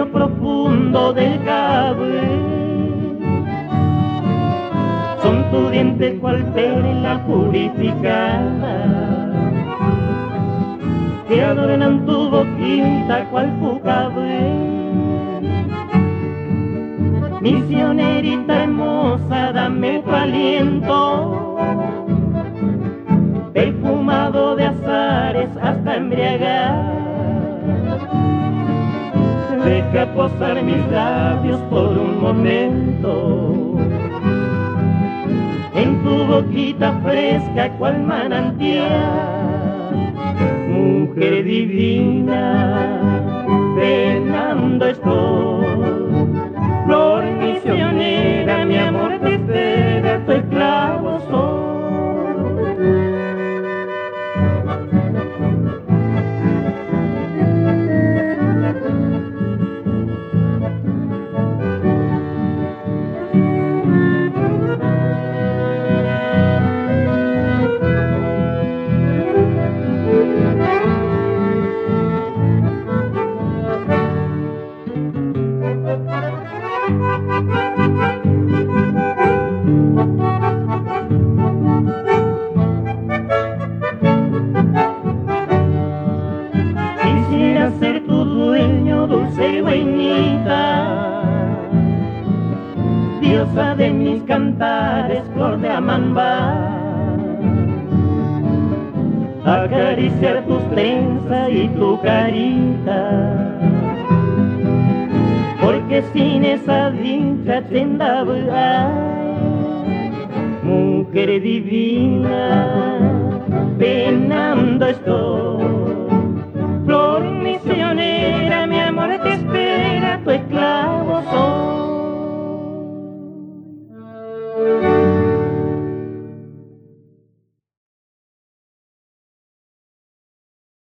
sueño profundo del cabre. Son tus dientes cual perla purificada, que adornan tu boquita cual pucabre. Misionerita hermosa, dame tu aliento, perfumado de azares hasta embriagar. Deja posar mis labios por un momento en tu boquita fresca cual manantial. Mujer divina, penando estoy, flor misionera, mi amor te espera, tu esclavo soy. Quisiera ser tu dueño, dulce guainita, diosa de mis cantares, flor de amamba. Acariciar tus trenzas y tu carita, porque sin esa dicha te andaba. Mujer divina, penando estoy,